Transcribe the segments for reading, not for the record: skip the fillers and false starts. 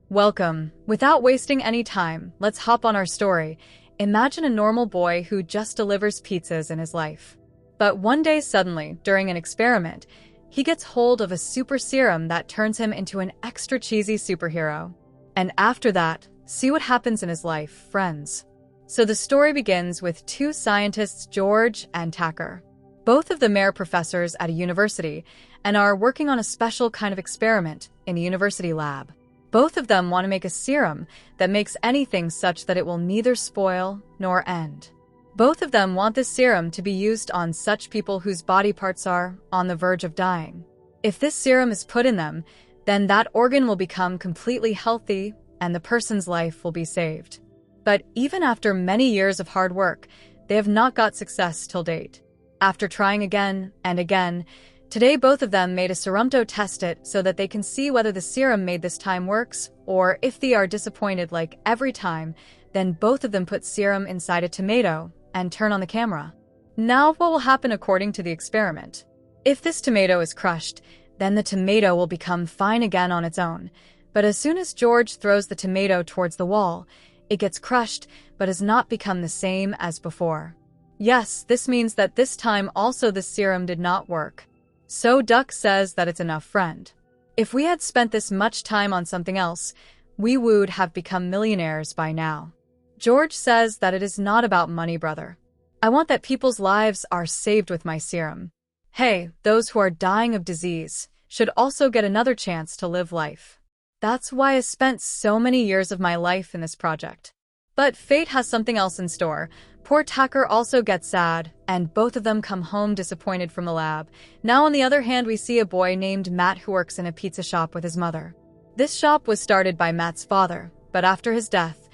Welcome. Without wasting any time, let's hop on our story. Imagine a normal boy who just delivers pizzas in his life. But one day suddenly, during an experiment, he gets hold of a super serum that turns him into an extra cheesy superhero. And after that, see what happens in his life, friends. So the story begins with two scientists, George and Tucker. Both of them are professors at a university and are working on a special kind of experiment in a university lab. Both of them want to make a serum that makes anything such that it will neither spoil nor end. Both of them want this serum to be used on such people whose body parts are on the verge of dying. If this serum is put in them, then that organ will become completely healthy and the person's life will be saved. But even after many years of hard work, they have not got success till date. After trying again and again, today both of them made a serum to test it so that they can see whether the serum made this time works, or if they are disappointed like every time, then both of them put serum inside a tomato and turn on the camera. Now what will happen according to the experiment? If this tomato is crushed, then the tomato will become fine again on its own. But as soon as George throws the tomato towards the wall, it gets crushed but has not become the same as before. Yes, this means that this time also the serum did not work. So Duck says that it's enough, friend. If we had spent this much time on something else, we would have become millionaires by now. George says that it is not about money, brother. I want that people's lives are saved with my serum. Hey, those who are dying of disease should also get another chance to live life. That's why I spent so many years of my life in this project. But fate has something else in store. Poor Tucker also gets sad, and both of them come home disappointed from the lab. Now on the other hand, we see a boy named Matt who works in a pizza shop with his mother. This shop was started by Matt's father, but after his death,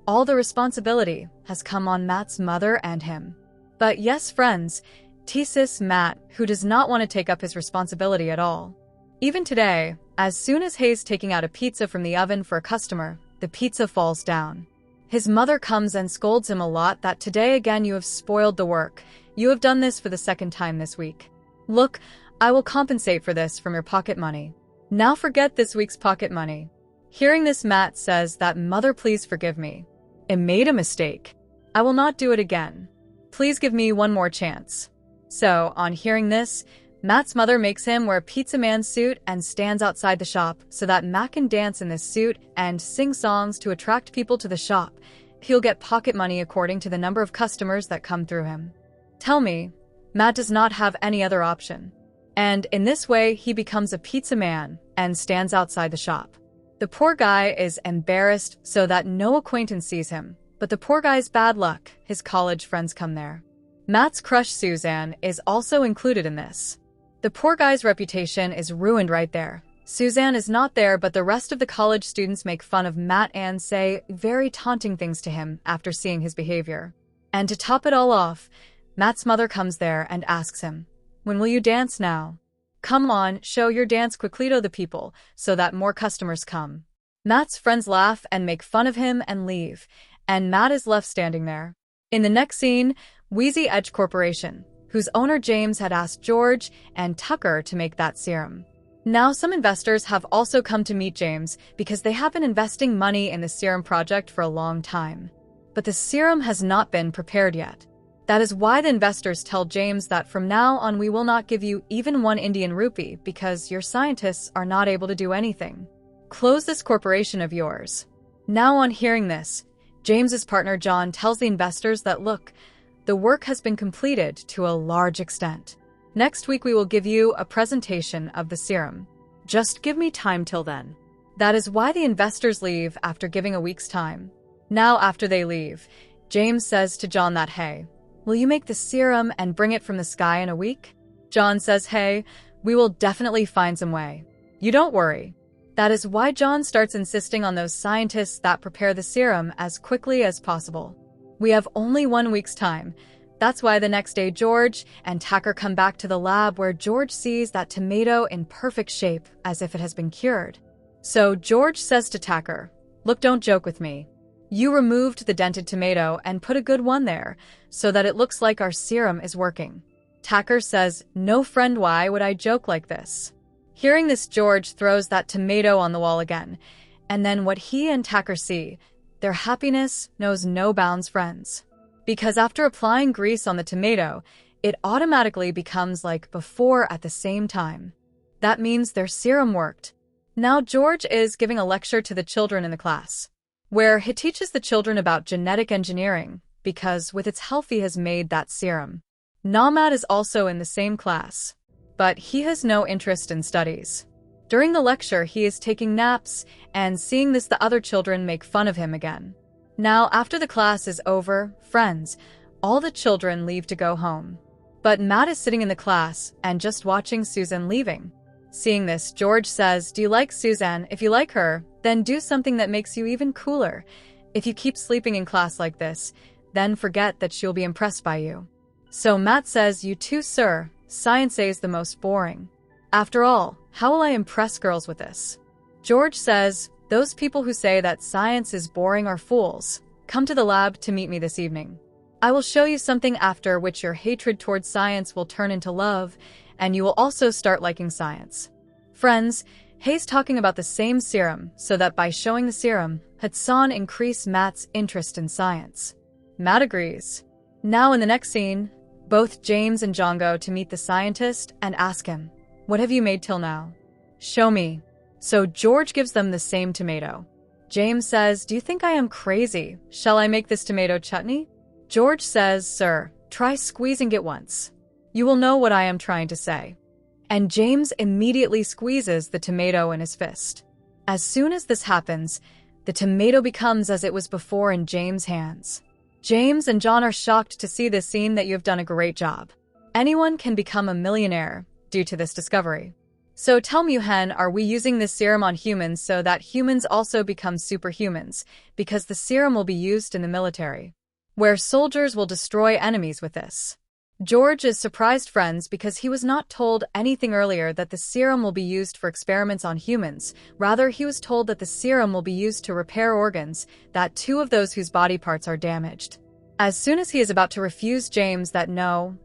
all the responsibility has come on Matt's mother and him. But yes, friends, Thesis Matt, who does not want to take up his responsibility at all. Even today, as soon as Hayes taking out a pizza from the oven for a customer, the pizza falls down. His mother comes and scolds him a lot that today again you have spoiled the work. You have done this for the second time this week. Look, I will compensate for this from your pocket money. Now forget this week's pocket money. Hearing this, Matt says that, Mother, please forgive me. I made a mistake. I will not do it again. Please give me one more chance. So, on hearing this, Matt's mother makes him wear a pizza man's suit and stands outside the shop so that Matt can dance in this suit and sing songs to attract people to the shop. He'll get pocket money according to the number of customers that come through him. Tell me, Matt does not have any other option. And in this way, he becomes a pizza man and stands outside the shop. The poor guy is embarrassed so that no acquaintance sees him, but the poor guy's bad luck, his college friends come there. Matt's crush Suzanne is also included in this. The poor guy's reputation is ruined right there. Suzanne is not there, but the rest of the college students make fun of Matt and say very taunting things to him after seeing his behavior. And to top it all off, Matt's mother comes there and asks him, when will you dance now? Come on, show your dance quickly to the people so that more customers come. Matt's friends laugh and make fun of him and leave, and Matt is left standing there. In the next scene, Wheezy Edge Corporation, whose owner James had asked George and Tucker to make that serum. Now some investors have also come to meet James because they have been investing money in the serum project for a long time. But the serum has not been prepared yet. That is why the investors tell James that from now on we will not give you even one Indian rupee because your scientists are not able to do anything. Close this corporation of yours. Now on hearing this, James's partner John tells the investors that look, the work has been completed to a large extent. Next week we will give you a presentation of the serum. Just give me time till then. That is why the investors leave after giving a week's time. Now after they leave, James says to John that, hey, will you make the serum and bring it from the sky in a week? John says, hey, we will definitely find some way. You don't worry. That is why John starts insisting on those scientists that prepare the serum as quickly as possible. We have only 1 week's time. That's why the next day George and Tucker come back to the lab where George sees that tomato in perfect shape as if it has been cured. So George says to Tucker, look, don't joke with me. You removed the dented tomato and put a good one there so that it looks like our serum is working. Tucker says, no friend, why would I joke like this? Hearing this, George throws that tomato on the wall again, And then what he and Tucker see, their happiness knows no bounds, friends. Because after applying grease on the tomato, it automatically becomes like before at the same time. That means their serum worked. Now George is giving a lecture to the children in the class, where he teaches the children about genetic engineering, because with its help he has made that serum. Now Matt is also in the same class, but he has no interest in studies. During the lecture, he is taking naps, and seeing this, the other children make fun of him again. Now, after the class is over, friends, all the children leave to go home. But Matt is sitting in the class and just watching Susan leaving. Seeing this, George says, "Do you like Susan? If you like her, then do something that makes you even cooler. If you keep sleeping in class like this, then forget that she'll be impressed by you." So Matt says, "You too, sir. Science is the most boring. After all, how will I impress girls with this?" George says, "Those people who say that science is boring are fools. Come to the lab to meet me this evening. I will show you something after which your hatred towards science will turn into love, and you will also start liking science." Friends, Hayes talking about the same serum, so that by showing the serum, Hudson increase Matt's interest in science. Matt agrees. Now in the next scene, both James and John go to meet the scientist and ask him, "What have you made till now? Show me." So George gives them the same tomato. James says, "Do you think I am crazy? Shall I make this tomato chutney?" George says, "Sir, try squeezing it once. You will know what I am trying to say." And James immediately squeezes the tomato in his fist. As soon as this happens, the tomato becomes as it was before in James' hands. James and John are shocked to see this scene. That you have done a great job. Anyone can become a millionaire due to this discovery. So tell me, Hen, are we using this serum on humans so that humans also become superhumans, because the serum will be used in the military, where soldiers will destroy enemies with this? George is surprised, friends, because he was not told anything earlier that the serum will be used for experiments on humans. Rather, he was told that the serum will be used to repair organs, that two of those whose body parts are damaged. As soon as he is about to refuse James that no,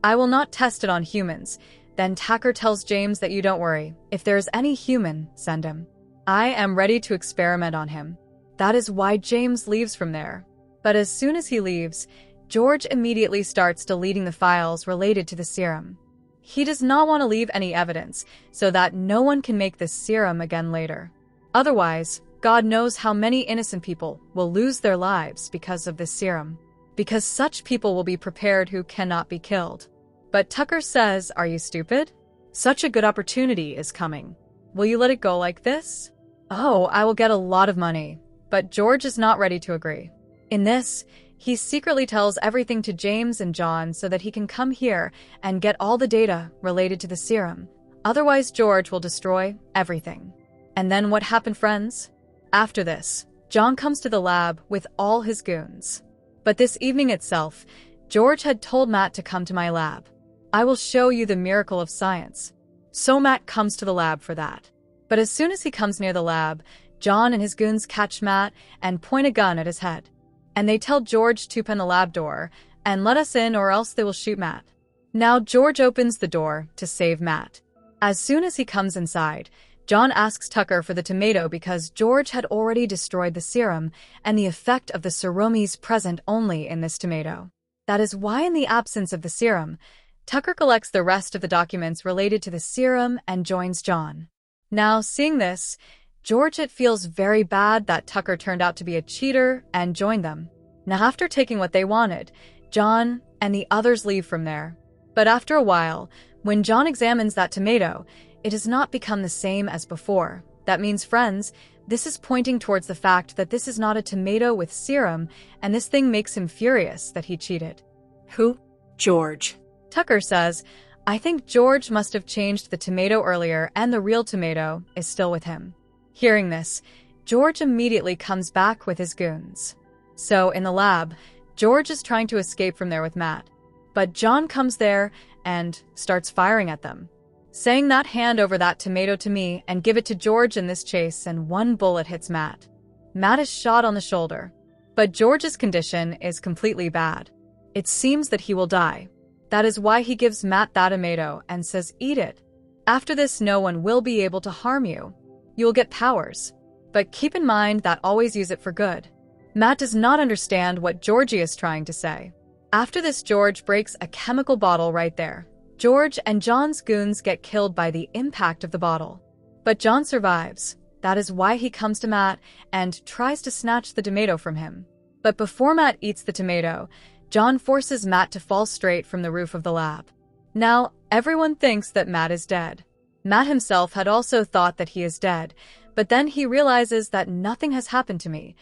I will not test it on humans, then Tucker tells James that you don't worry, if there is any human, send him. I am ready to experiment on him. That is why James leaves from there. But as soon as he leaves, George immediately starts deleting the files related to the serum. He does not want to leave any evidence, so that no one can make this serum again later. Otherwise, God knows how many innocent people will lose their lives because of this serum, because such people will be prepared who cannot be killed. But Tucker says, "Are you stupid? Such a good opportunity is coming. Will you let it go like this? Oh, I will get a lot of money." But George is not ready to agree. In this, he secretly tells everything to James and John so that he can come here and get all the data related to the serum. Otherwise, George will destroy everything. And then what happened, friends? After this, John comes to the lab with all his goons. But this evening itself, George had told Matt to come to my lab. I will show you the miracle of science. So Matt comes to the lab for that. But as soon as he comes near the lab, John and his goons catch Matt and point a gun at his head. And they tell George to open the lab door and let us in, or else they will shoot Matt. Now George opens the door to save Matt. As soon as he comes inside, John asks Tucker for the tomato because George had already destroyed the serum and the effect of the serum is present only in this tomato. That is why in the absence of the serum, Tucker collects the rest of the documents related to the serum and joins John. Now, seeing this, George feels very bad that Tucker turned out to be a cheater and joined them. Now, after taking what they wanted, John and the others leave from there. But after a while, when John examines that tomato, it has not become the same as before. That means, friends, this is pointing towards the fact that this is not a tomato with serum, and this thing makes him furious that he cheated. Who? George. Tucker says, "I think George must have changed the tomato earlier and the real tomato is still with him." Hearing this, George immediately comes back with his goons. So in the lab, George is trying to escape from there with Matt. But John comes there and starts firing at them, saying that hand over that tomato to me and give it to George in this chase, and one bullet hits Matt. Matt is shot on the shoulder. But George's condition is completely bad. It seems that he will die. That is why he gives Matt that tomato and says, "Eat it. After this, no one will be able to harm you. You will get powers." But keep in mind that always use it for good. Matt does not understand what Georgie is trying to say. After this, George breaks a chemical bottle right there. George and John's goons get killed by the impact of the bottle. But John survives. That is why he comes to Matt and tries to snatch the tomato from him. But before Matt eats the tomato, John forces Matt to fall straight from the roof of the lab. Now, everyone thinks that Matt is dead. Matt himself had also thought that he is dead, but then he realizes that nothing has happened to me.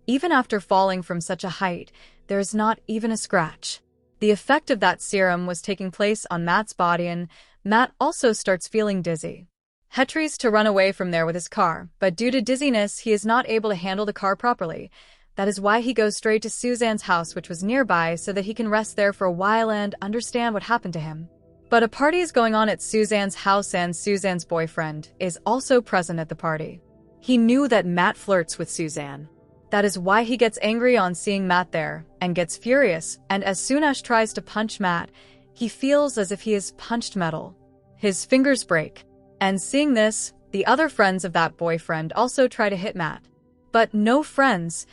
Even after falling from such a height, there is not even a scratch. The effect of that serum was taking place on Matt's body, and Matt also starts feeling dizzy. He tries to run away from there with his car, but due to dizziness, he is not able to handle the car properly. That is why he goes straight to Suzanne's house, which was nearby, so that he can rest there for a while and understand what happened to him. But a party is going on at Suzanne's house, and Suzanne's boyfriend is also present at the party. He knew that Matt flirts with Suzanne. That is why he gets angry on seeing Matt there and gets furious, and as soon as tries to punch Matt, he feels as if he has punched metal. His fingers break. And seeing this, the other friends of that boyfriend also try to hit Matt. But no friends.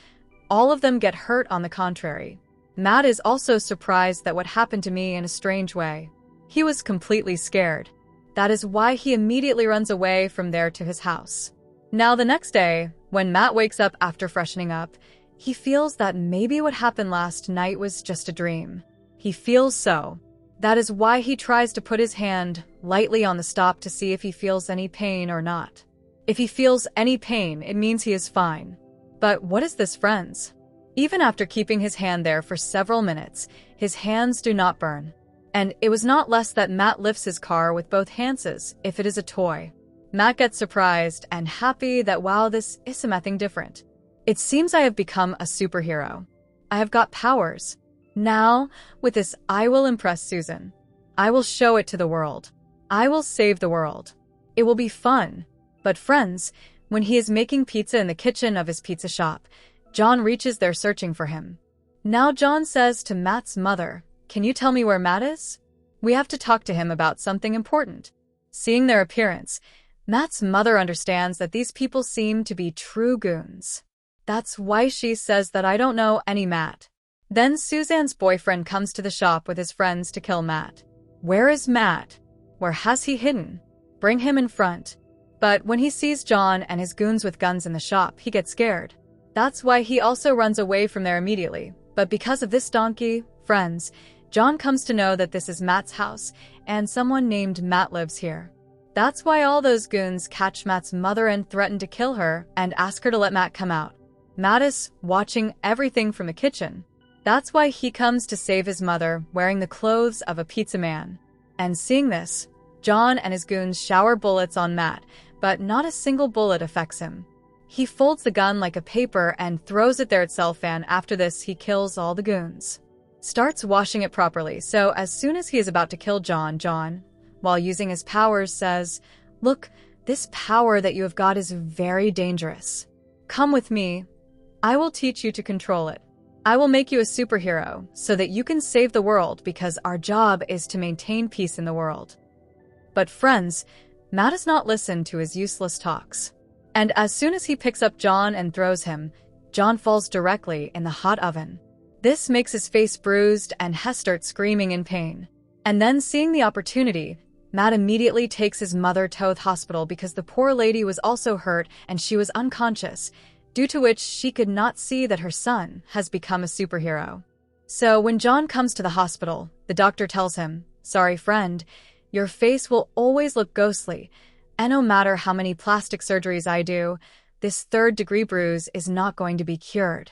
All of them get hurt on the contrary. Matt is also surprised that what happened to me in a strange way. He was completely scared. That is why he immediately runs away from there to his house. Now the next day, when Matt wakes up after freshening up, he feels that maybe what happened last night was just a dream. He feels so. That is why he tries to put his hand lightly on the stop to see if he feels any pain or not. If he feels any pain, it means he is fine. But what is this, friends? Even after keeping his hand there for several minutes, his hands do not burn. And it was not less that Matt lifts his car with both hands as if it is a toy. Matt gets surprised and happy that wow, this is something different. It seems I have become a superhero. I have got powers. Now, with this, I will impress Susan. I will show it to the world. I will save the world. It will be fun. But friends, when he is making pizza in the kitchen of his pizza shop, John reaches there searching for him. Now John says to Matt's mother, "Can you tell me where Matt is? We have to talk to him about something important." Seeing their appearance, Matt's mother understands that these people seem to be true goons. That's why she says that I don't know any Matt. Then Suzanne's boyfriend comes to the shop with his friends to kill Matt. Where is Matt? Where has he hidden? Bring him in front. But when he sees John and his goons with guns in the shop, he gets scared. That's why he also runs away from there immediately. But because of this donkey, friends, John comes to know that this is Matt's house, and someone named Matt lives here. That's why all those goons catch Matt's mother and threaten to kill her and ask her to let Matt come out. Matt is watching everything from the kitchen. That's why he comes to save his mother wearing the clothes of a pizza man. And seeing this, John and his goons shower bullets on Matt, but not a single bullet affects him. He folds the gun like a paper and throws it there itself, and after this he kills all the goons. Starts washing it properly, so as soon as he is about to kill John, while using his powers, says, "Look, this power that you have got is very dangerous. Come with me. I will teach you to control it. I will make you a superhero so that you can save the world, because our job is to maintain peace in the world." But friends, Matt does not listen to his useless talks. And as soon as he picks up John and throws him, John falls directly in the hot oven. This makes his face bruised and he starts screaming in pain. And then seeing the opportunity, Matt immediately takes his mother to the hospital because the poor lady was also hurt and she was unconscious, due to which she could not see that her son has become a superhero. So when John comes to the hospital, the doctor tells him, "Sorry friend, your face will always look ghostly, and no matter how many plastic surgeries I do, this third-degree bruise is not going to be cured."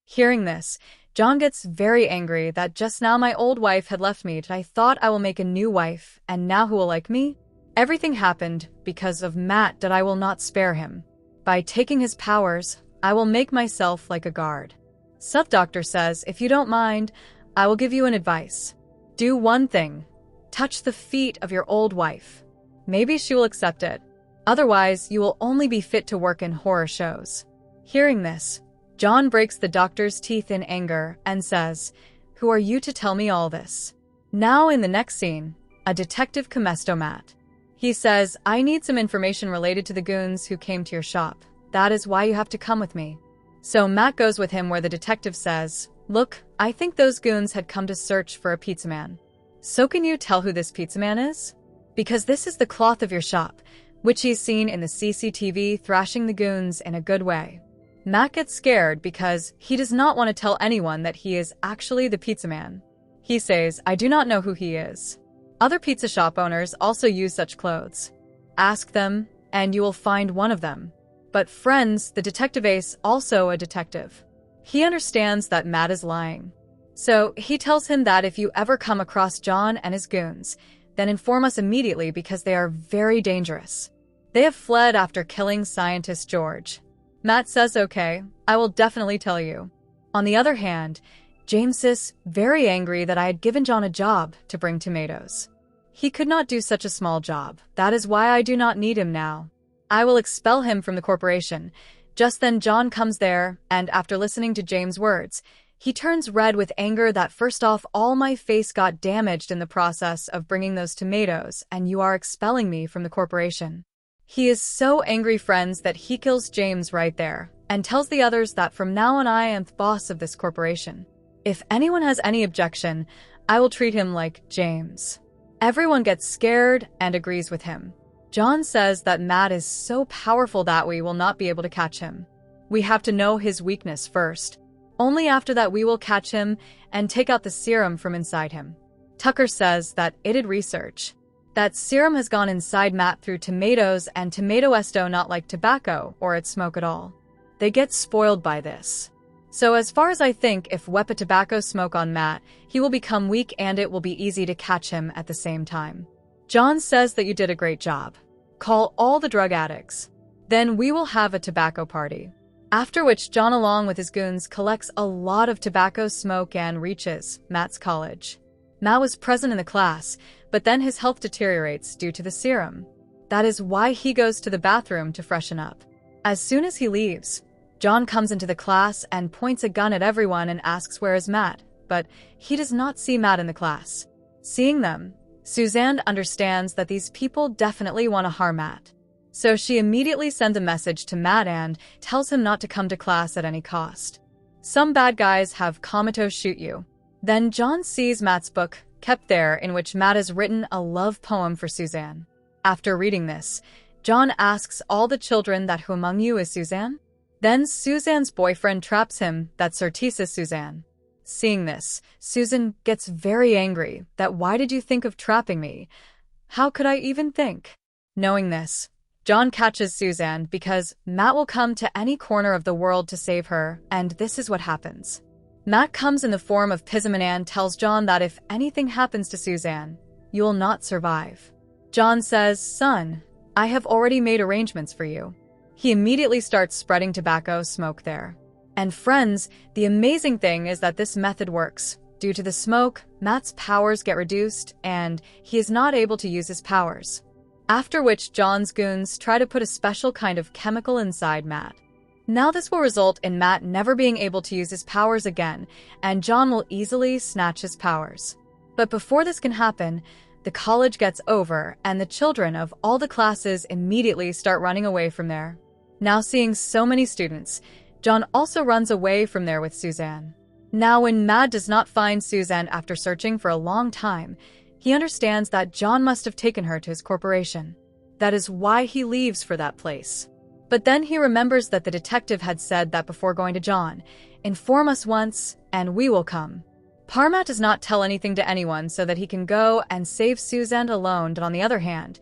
Hearing this, John gets very angry that just now my old wife had left me, and I thought I will make a new wife, and now who will like me? Everything happened because of Matt, that I will not spare him. By taking his powers, I will make myself like a guard. Sub-doctor says, "If you don't mind, I will give you an advice. Do one thing. Touch the feet of your old wife. Maybe she will accept it. Otherwise, you will only be fit to work in horror shows." Hearing this, John breaks the doctor's teeth in anger and says, "Who are you to tell me all this?" Now in the next scene, a detective comes to Matt. He says, "I need some information related to the goons who came to your shop. That is why you have to come with me. So Matt goes with him where the detective says, "Look, I think those goons had come to search for a pizza man. So can you tell who this pizza man is? Because this is the cloth of your shop, which he's seen in the CCTV thrashing the goons in a good way." Matt gets scared because he does not want to tell anyone that he is actually the pizza man. He says, "I do not know who he is." Other pizza shop owners also use such clothes. Ask them, and you will find one of them. But friends, the detective ace, also a detective. He understands that Matt is lying. So he tells him that if you ever come across John and his goons, then inform us immediately because they are very dangerous. They have fled after killing scientist George. Matt says, "Okay, I will definitely tell you." On the other hand, James is very angry that I had given John a job to bring tomatoes. He could not do such a small job. That is why I do not need him now. I will expel him from the corporation. Just then John comes there, and after listening to James' words, he turns red with anger that first off all my face got damaged in the process of bringing those tomatoes, and you are expelling me from the corporation. He is so angry, friends, that he kills James right there, and tells the others that from now on I am the boss of this corporation. If anyone has any objection, I will treat him like James. Everyone gets scared and agrees with him. John says that Matt is so powerful that we will not be able to catch him. We have to know his weakness first. Only after that we will catch him and take out the serum from inside him. Tucker says that it did research. That serum has gone inside Matt through tomatoes, and tomato esto not like tobacco or its smoke at all. They get spoiled by this. So as far as I think, if wepa tobacco smoke on Matt, he will become weak and it will be easy to catch him at the same time. John says that you did a great job. Call all the drug addicts. Then we will have a tobacco party. After which John along with his goons collects a lot of tobacco smoke and reaches Matt's college. Matt was present in the class, but then his health deteriorates due to the serum. That is why he goes to the bathroom to freshen up. As soon as he leaves, John comes into the class and points a gun at everyone and asks where is Matt, but he does not see Matt in the class. Seeing them, Suzanne understands that these people definitely want to harm Matt. So she immediately sends a message to Matt and tells him not to come to class at any cost. Some bad guys have comatose shoot you. Then John sees Matt's book kept there in which Matt has written a love poem for Suzanne. After reading this, John asks all the children that who among you is Suzanne? Then Suzanne's boyfriend traps him, that Surtees is Suzanne. Seeing this, Susan gets very angry that why did you think of trapping me? How could I even think? Knowing this, John catches Suzanne because Matt will come to any corner of the world to save her, and this is what happens. Matt comes in the form of Pisman and tells John that if anything happens to Suzanne, you will not survive. John says, "Son, I have already made arrangements for you." He immediately starts spreading tobacco smoke there. And friends, the amazing thing is that this method works. Due to the smoke, Matt's powers get reduced, and he is not able to use his powers. After which John's goons try to put a special kind of chemical inside Matt. Now this will result in Matt never being able to use his powers again, and John will easily snatch his powers. But before this can happen, the college gets over, and the children of all the classes immediately start running away from there. Now seeing so many students, John also runs away from there with Suzanne. Now when Matt does not find Suzanne after searching for a long time, he understands that John must have taken her to his corporation. That is why he leaves for that place. But then he remembers that the detective had said that before going to John, inform us once, and we will come. Parmat does not tell anything to anyone so that he can go and save Suzanne alone, but on the other hand,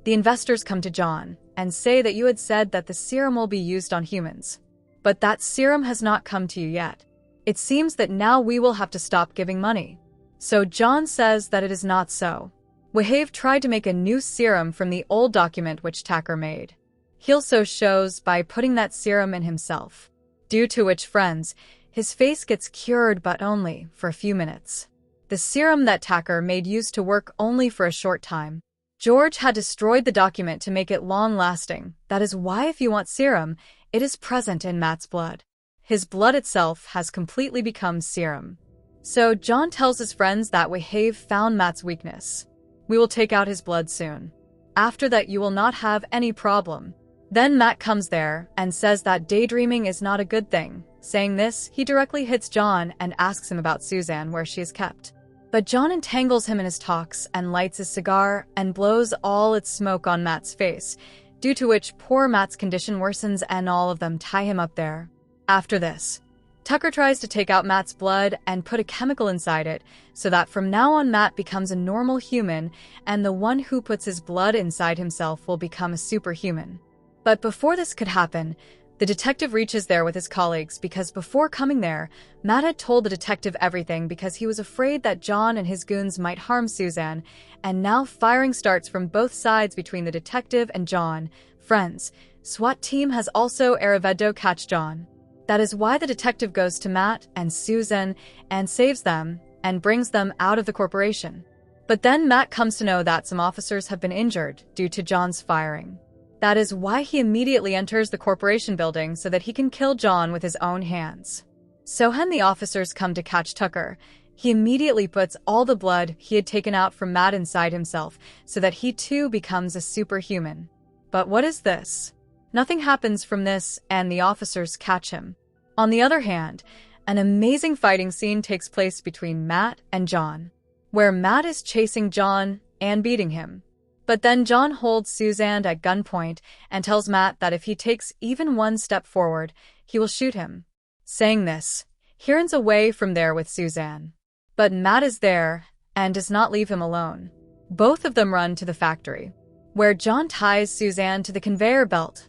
the investors come to John and say that you had said that the serum will be used on humans. But that serum has not come to you yet. It seems that now we will have to stop giving money. So John says that it is not so. Wahave tried to make a new serum from the old document which Tucker made. He also shows by putting that serum in himself. Due to which, friends, his face gets cured but only for a few minutes. The serum that Tucker made used to work only for a short time. George had destroyed the document to make it long-lasting. That is why if you want serum, it is present in Matt's blood. His blood itself has completely become serum. So John tells his friends that Wahave found Matt's weakness. We will take out his blood soon. After that you will not have any problem. Then Matt comes there and says that daydreaming is not a good thing. Saying this, he directly hits John and asks him about Suzanne, where she is kept. But John entangles him in his talks and lights his cigar and blows all its smoke on Matt's face, due to which poor Matt's condition worsens and all of them tie him up there. After this, Tucker tries to take out Matt's blood and put a chemical inside it, so that from now on Matt becomes a normal human, and the one who puts his blood inside himself will become a superhuman. But before this could happen, the detective reaches there with his colleagues because before coming there, Matt had told the detective everything because he was afraid that John and his goons might harm Suzanne, and now firing starts from both sides between the detective and John. Friends, SWAT team has also arrived catch John. That is why the detective goes to Matt and Suzanne and saves them and brings them out of the corporation. But then Matt comes to know that some officers have been injured due to John's firing. That is why he immediately enters the corporation building so that he can kill John with his own hands. So when the officers come to catch Tucker, he immediately puts all the blood he had taken out from Matt inside himself so that he too becomes a superhuman. But what is this? Nothing happens from this and the officers catch him. On the other hand, an amazing fighting scene takes place between Matt and John, where Matt is chasing John and beating him. But then John holds Suzanne at gunpoint and tells Matt that if he takes even one step forward, he will shoot him. Saying this, he runs away from there with Suzanne. But Matt is there and does not leave him alone. Both of them run to the factory, where John ties Suzanne to the conveyor belt,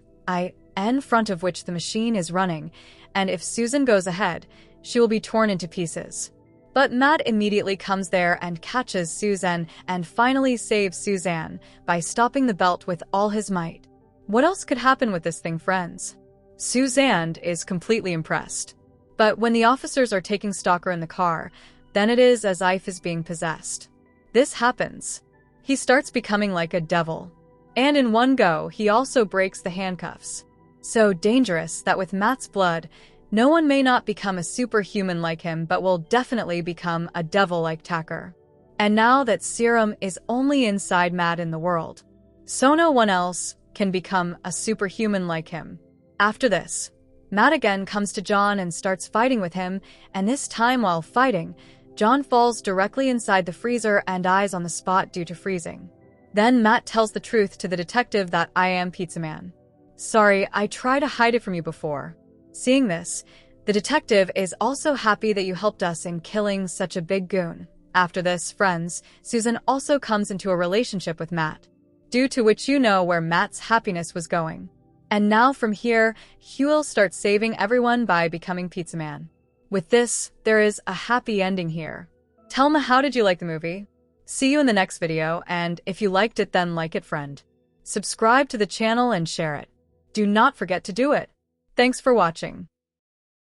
in front of which the machine is running, and if Susan goes ahead, she will be torn into pieces. But Matt immediately comes there and catches Suzanne and finally saves Suzanne by stopping the belt with all his might. What else could happen with this thing, friends? Suzanne is completely impressed. But when the officers are taking Stalker in the car, then it is as if is being possessed. This happens. He starts becoming like a devil. And in one go, he also breaks the handcuffs. So dangerous that with Matt's blood, no one may not become a superhuman like him, but will definitely become a devil like Tucker. And now that serum is only inside Matt in the world, so no one else can become a superhuman like him. After this, Matt again comes to John and starts fighting with him, and this time while fighting, John falls directly inside the freezer and dies on the spot due to freezing. Then Matt tells the truth to the detective that I am Pizza Man. Sorry, I tried to hide it from you before. Seeing this, the detective is also happy that you helped us in killing such a big goon. After this, friends, Susan also comes into a relationship with Matt, due to which you know where Matt's happiness was going. And now from here, Huel starts saving everyone by becoming Pizza Man. With this, there is a happy ending here. Tell me, how did you like the movie? See you in the next video, and if you liked it, then like it, friend. Subscribe to the channel and share it. Do not forget to do it. Thanks for watching.